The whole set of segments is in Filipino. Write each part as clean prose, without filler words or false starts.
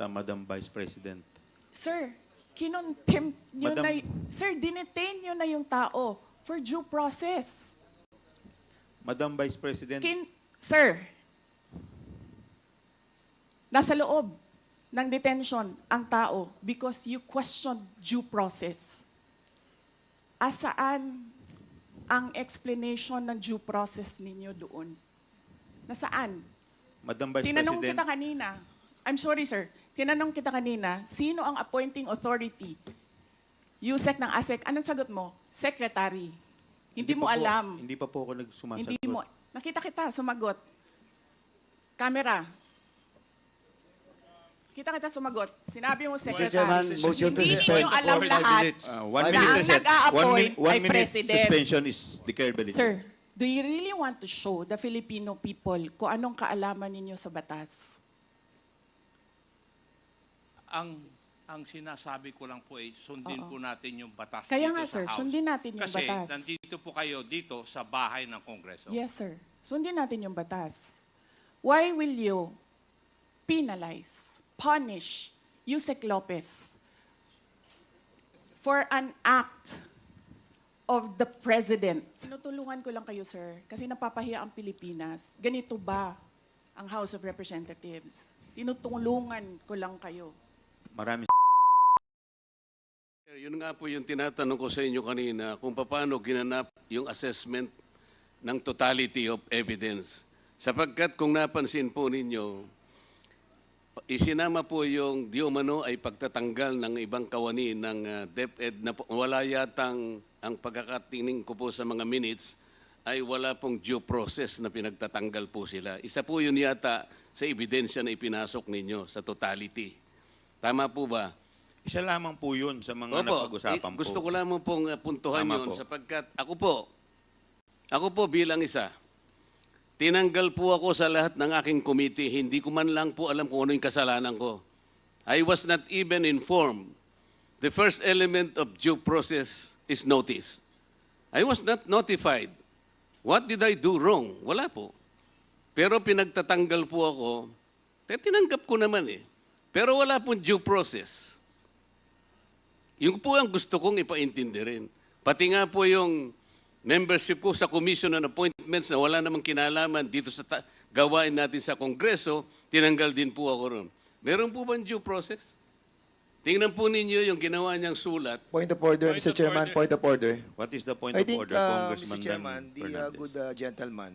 Madam Vice President. Sir, kinontempt nyo Madam- Sir, dinetain nyo na yung tao for due process. Madam Vice President, Sir, nasa loob ng detention ang tao because you questioned due process. Asaan ang explanation ng due process ninyo doon? Nasaan? Madam Vice Tinanong President, kita kanina. I'm sorry, sir. Tinanong kita kanina, sino ang appointing authority? USEC ng ASEC. Anong sagot mo? Secretary. Hindi mo pa po- alam. Hindi pa po ako nagsumasagot. Hindi mo. Nakita kita, sumagot. Camera. Kita kita sumagot. Sinabi mo, Mr. Secretary. Chairman, motion to Hindi suspend nyo alam for 5 lahat. minutes. One Na minute ang reset. nag-a-appoint One ay minute President. suspension is declared valid. Sir, do you really want to show the Filipino people kung anong kaalaman ninyo sa batas? Ang sinasabi ko lang po ay sundin po natin yung batas Kaya dito nga, sa sir, House. sundin natin yung Kasi batas. nandito po kayo dito sa bahay ng Kongreso. Yes, sir. Sundin natin yung batas. Why will you penalize, punish Yusek Lopez for an act of the President? Tinutulungan ko lang kayo, sir, kasi napapahiya ang Pilipinas. Ganito ba ang House of Representatives? Tinutulungan ko lang kayo. Maraming Yun nga po yung tinatanong ko sa inyo kanina, kung paano ginanap yung assessment ng totality of evidence. Sapagkat kung napansin po ninyo, isinama po yung di umano ay pagtatanggal ng ibang kawani ng DepEd na wala yatang, ang pagkakatingin ko po sa mga minutes, ay wala pong due process na pinagtatanggal po sila. Isa po yun yata sa ebidensya na ipinasok ninyo sa totality. Tama po ba? isa lamang po yun sa mga Opo, napag-usapan po. gusto ko lamang pong puntuhan Tama yun po. sapagkat ako po bilang isa, tinanggal po ako sa lahat ng aking committee. Hindi ko man lang po alam kung ano yung kasalanan ko. I was not even informed. The first element of due process is notice. I was not notified. What did I do wrong? Wala po. Pero pinagtatanggal po ako, tinanggap ko naman eh. Pero wala pong due process. Yung po ang gusto kong ipaintindi rin. Pati nga po yung membership ko sa Commission on Appointments na wala namang kinalaman dito sa gawain natin sa Kongreso, tinanggal din po ako ron. Meron po bang due process? Tingnan po ninyo yung ginawa niyang sulat. Point of order, Mr. Chairman. Point of order. What is the point I of think, order, Congressman Mr. Chairman, Dan the Fernandez? good gentleman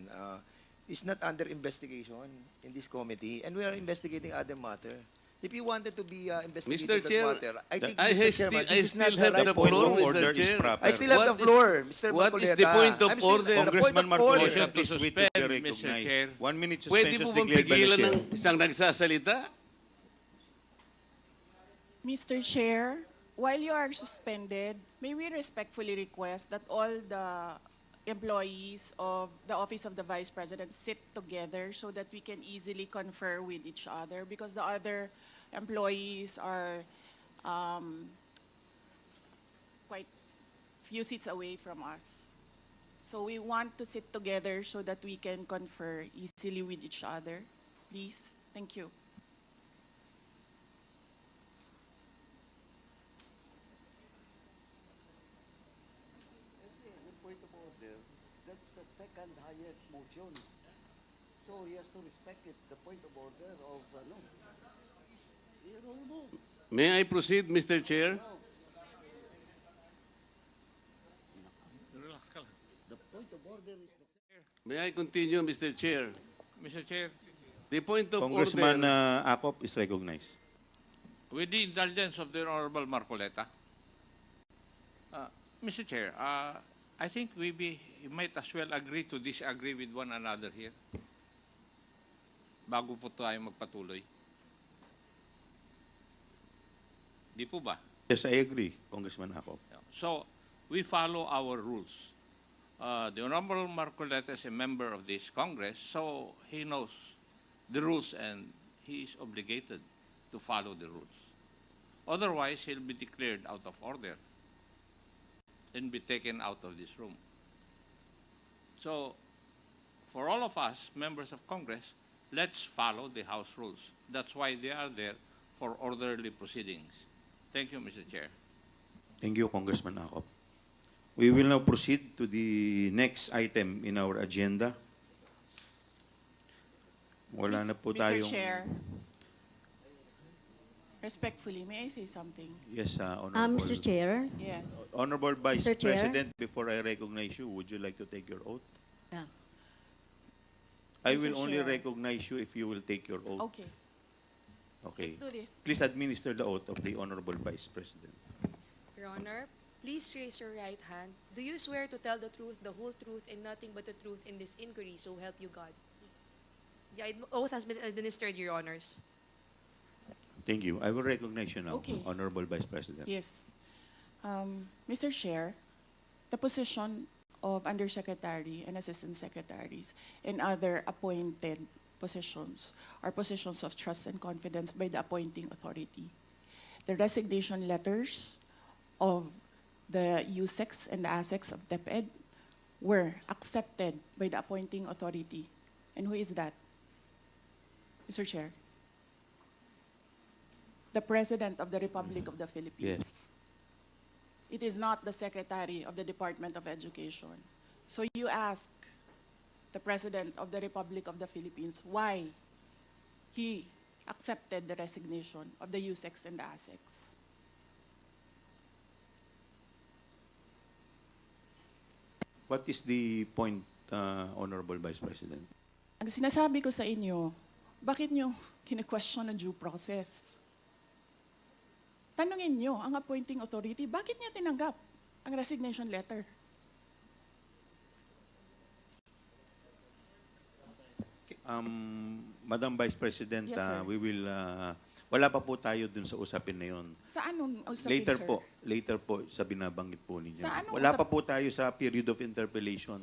is not under investigation in this committee, and we are investigating other matter. If you wanted to be investigating Mr. that Chair, matter, I think, I Mr. Chairman, still this is not have the the right point floor, of Mr. order is Chair. proper. I still have the What is- floor, Mr. what is the Marcoleta. point of I'm still- order? the Congressman point of order. Marcoleta, please To wait to suspend, be Mr. recognized. Chair. 1 minute Pwede suspension po is bang declared by the pigilan chair. ng isang nagsasalita? Mr. Chair, while you are suspended, may we respectfully request that all the employees of the Office of the Vice President sit together so that we can easily confer with each other because the other employees are quite few seats away from us. So we want to sit together so that we can confer easily with each other. Please, thank you. Point of order, that's the second highest motion. So he has to respect it, the point of order of, no. May I proceed, Mr. Chair? Relax ka lang. The point of order is the... May I continue, Mr. Chair? Mr. Chair, The point of Congressman order... Acop is recognized. with the indulgence of the Honorable Marcoleta, Mr. Chair, I think we might as well agree to disagree with one another here bago po tayo magpatuloy. Di po ba? Yes, I agree, Congressman Acop. So, we follow our rules. The Honorable Marcoleta is a member of this Congress, so he knows the rules and he is obligated to follow the rules. Otherwise, he'll be declared out of order and be taken out of this room. So, for all of us, members of Congress, let's follow the House rules. That's why they are there for orderly proceedings. Thank you, Mr. Chair. Thank you, Congressman Akop. We will now proceed to the next item in our agenda. Wala na po Mr. tayong... Chair, respectfully, may I say something? Yes, Honorable. Mr. Chair, Yes. Honorable Vice Mr. Chair? President, before I recognize you, would you like to take your oath? Yeah. I Mr. will only Chair. recognize you if you will take your oath. Okay, Okay. let's do this. Please administer the oath of the Honorable Vice President. Your Honor, please raise your right hand. Do you swear to tell the truth, the whole truth, and nothing but the truth in this inquiry, so help you God? The oath has been administered, Your Honors. Thank you. I will recognize you now, Okay. Honorable Vice President. Yes. Mr. Chair, the position of Undersecretary and Assistant Secretaries and other appointed positions are positions of trust and confidence by the appointing authority. The resignation letters of the USEX and the ASEX of DepEd were accepted by the appointing authority. And who is that? Mr. Chair? The President of the Republic of the Philippines. Yes. It is not the Secretary of the Department of Education. So you ask the President of the Republic of the Philippines why he accepted the resignation of the USEX and the ASEX. What is the point, Honorable Vice President? Ang sinasabi ko sa inyo, bakit nyo kine-question ang due process? Tanungin nyo ang appointing authority, bakit niya tinanggap ang resignation letter? Madam Vice President, Yes, sir. we will... wala pa po tayo dun sa usapin na yun. Sa anong usapin, Later sir? later po sa binabanggit po ninyo. Sa anong Wala usap- pa po tayo sa period of interpellation.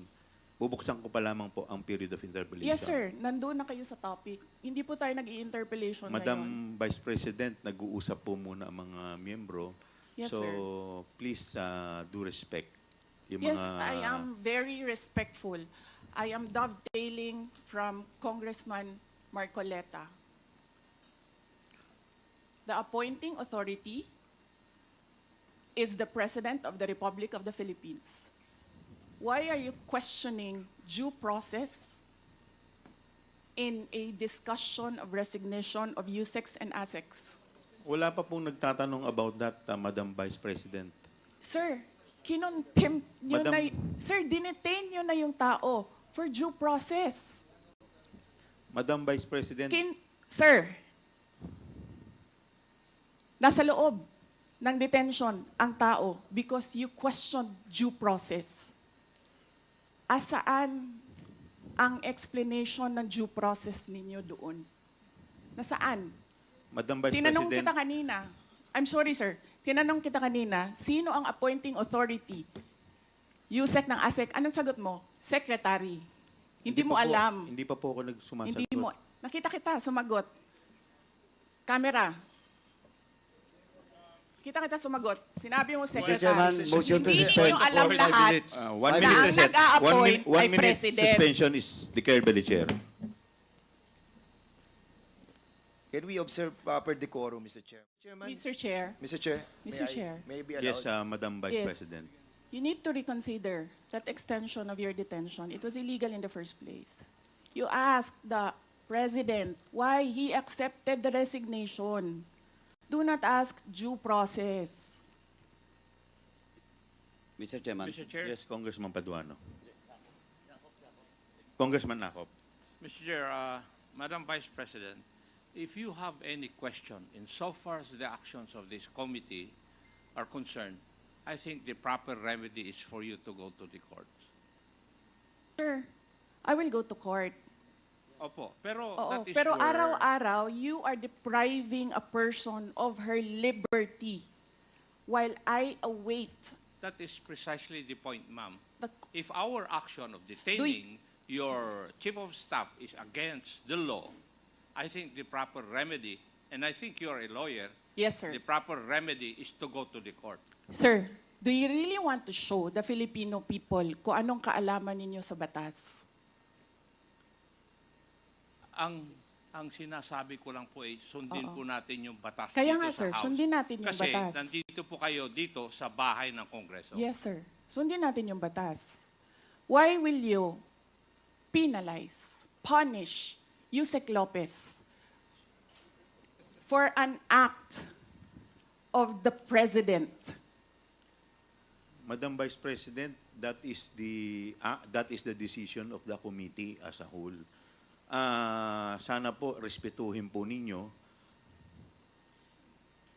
Bubuksan ko pa lamang po ang period of interpellation. Yes, sir. Nandun na kayo sa topic. Hindi po tayo nag-i-interpellation Madam ngayon. Vice President, nag-uusap po muna ang mga miyembro. Yes, so, sir. please do respect. Yung Yes, mga, I am very respectful. I am dovetailing from Congressman Marcoleta. The appointing authority is the President of the Republic of the Philippines. Why are you questioning due process in a discussion of resignation of USEX and ASEX? Wala pa pong nagtatanong about that, Madam Vice President. Sir, kinontempt nyo Madam- na, sir, dinetain nyo na yung tao for due process. Madam Vice President, Sir, nasa loob ng detention ang tao because you questioned due process. Asaan ang explanation ng due process ninyo doon? Nasaan? Madam Vice Tinanong President, kita kanina. I'm sorry, sir. Tinanong kita kanina, sino ang appointing authority? USEC ng ASEC. Anong sagot mo? Secretary. Hindi mo pa po- alam. Hindi pa po ako nagsumasagot. Hindi mo. Nakita kita, sumagot. Camera. Kita kita sumagot. Sinabi mo, Mr. Secretary. Chairman, motion to Hindi suspend ninyo alam for 5 lahat. minutes. One Na minute, ang President. nag-a-appoint One ay minute President. suspension is declared by the Chair. Can we observe proper decorum, Mr. Chair? Chairman, Mr. Chair, Mr. Chair, Mr. Chair. may I be allowed? Yes, Madam Vice Yes. President. you need to reconsider that extension of your detention. It was illegal in the first place. You asked the President why he accepted the resignation. Do not ask due process. Mr. Chairman. Mr. Chair. Yes, Congressman Paduano. Congressman Akop. Mr. Chair, Madam Vice President, if you have any question insofar as the actions of this committee are concerned, I think the proper remedy is for you to go to the court. Sir, I will go to court. Opo, pero Oo, that is pero where- araw-araw, you are depriving a person of her liberty while I await That is precisely the point, ma'am. the... If our action of detaining your chief of staff is against the law, I think the proper remedy, and I think you're a lawyer, Yes, sir. the proper remedy is to go to the court. Sir, do you really want to show the Filipino people kung anong kaalaman ninyo sa batas? Ang Ang sinasabi ko lang po ay sundin Oo. po natin yung batas Kaya dito nga, sa sir, House. sundin natin yung Kasi batas. nandito po kayo dito sa bahay ng Kongreso. Yes, sir. Sundin natin yung batas. Why will you penalize, punish Yusek Lopez for an act of the president? Madam Vice President, that is the decision of the committee as a whole. Sana po respetuhin po ninyo.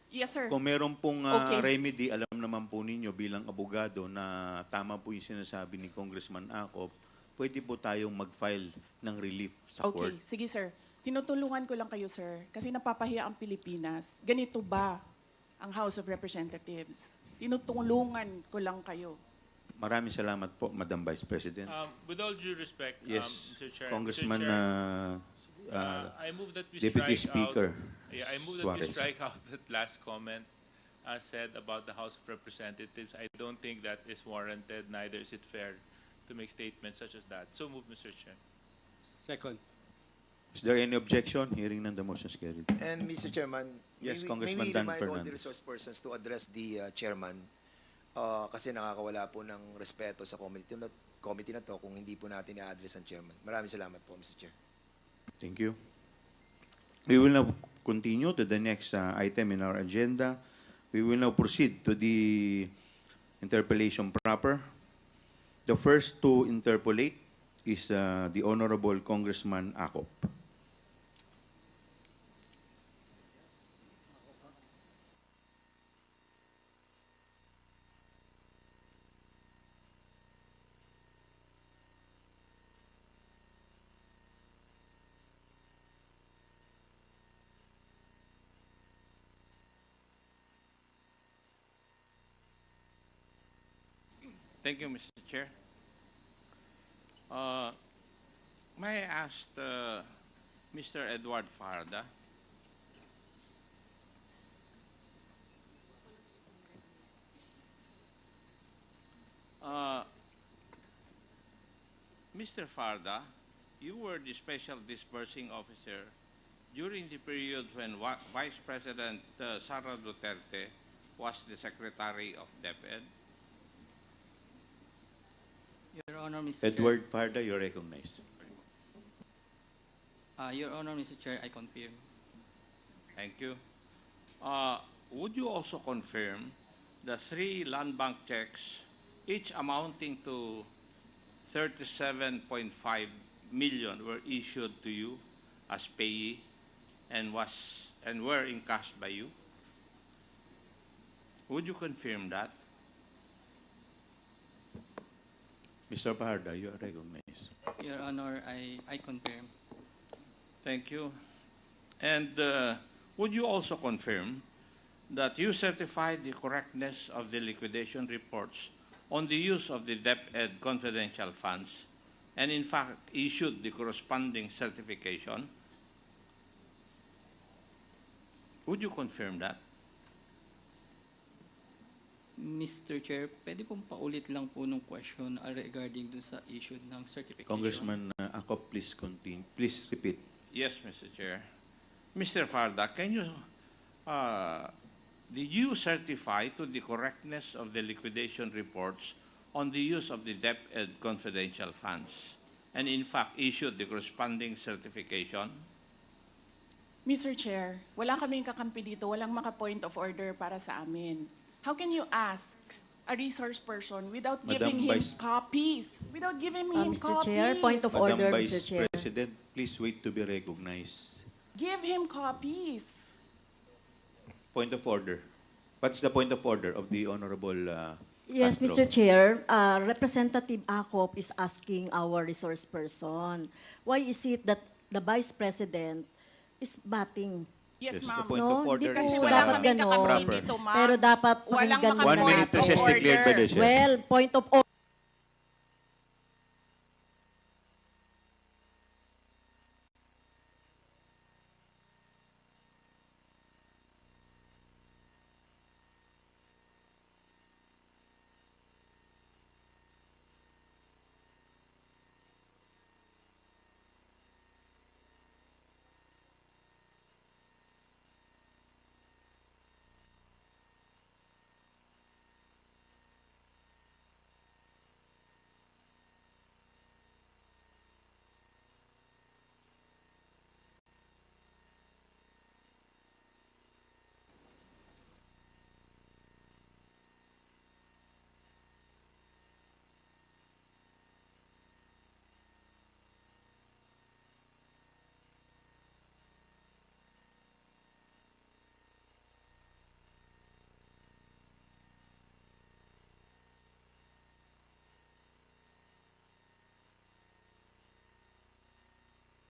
Yes, sir. Kung meron pong Okay. remedy, alam naman po ninyo bilang abogado na tama po yung sinasabi ni Congressman Acop, pwede po tayong mag-file ng relief sa Okay, court. sige, sir. Tinutulungan ko lang kayo, sir, kasi napapahiya ang Pilipinas. Ganito ba ang House of Representatives? Tinutulungan ko lang kayo. Maraming salamat po, Madam Vice President. With all due respect, Yes, Mr. Chair. Congressman Mr. Chair, I move that we Deputy strike Speaker out. Yeah, I move that we Suarez. strike out that last comment said about the House of Representatives. I don't think that is warranted. Neither is it fair to make statements such as that. So move, Mr. Chair. Second. Is there any objection? Hearing none, the motion is carried. And Mr. Chairman, Yes, may Congressman we Dan remind all the Fernandez. resource persons to address the chairman kasi nakakawala po ng respeto sa committee na to kung hindi po natin i-address ang chairman. Maraming salamat po, Mr. Chair. Thank you. We will now continue to the next item in our agenda. We will now proceed to the interpellation proper. The first to interpolate is the Honorable Congressman Acop. Thank you, Mr. Chair. May I ask Mr. Edward Farda? Mr. Farda, you were the special disbursing officer during the period when Vice President Sara Duterte was the Secretary of DepEd. Your Honor, Mr. Edward Farda, you're recognized. Chair. Your Honor, Mr. Chair, I confirm. Thank you. Would you also confirm the 3 land bank checks, each amounting to 37.5 million, were issued to you as payee and were encashed by you? Would you confirm that? Mr. Farda, you are recognized. Your Honor, I confirm. Thank you. And would you also confirm that you certified the correctness of the liquidation reports on the use of the DepEd confidential funds and in fact issued the corresponding certification? Would you confirm that? Mr. Chair, pwede pong paulit lang po nung question regarding dun sa issue ng certification. Congressman Acop, please continue. Please repeat. Yes, Mr. Chair. Mr. Farda, can you, did you certify to the correctness of the liquidation reports on the use of the DepEd confidential funds and in fact issued the corresponding certification? Mr. Chair, wala kaming kakampi dito, walang maka-point of order para sa amin. How can you ask a resource person without Madam giving him Vice- copies? Without giving him Mr. copies? Chair, point of Madam order, Vice Mr. Chair. President, please wait to be recognized. Give him copies. Point of order. What's the point of order of the Honorable Yes, Castro? Mr. Chair, Representative Acop is asking our resource person, why is it that the Vice President is batting? Yes, Yes, the ma'am. point No, of order hindi is po Kasi wala dapat kaming ganon. kakampi proper. dito, ma'am. Pero dapat Walang pakinggan maka-point 1 minute of recess declared by the order. chair. Well, point of order.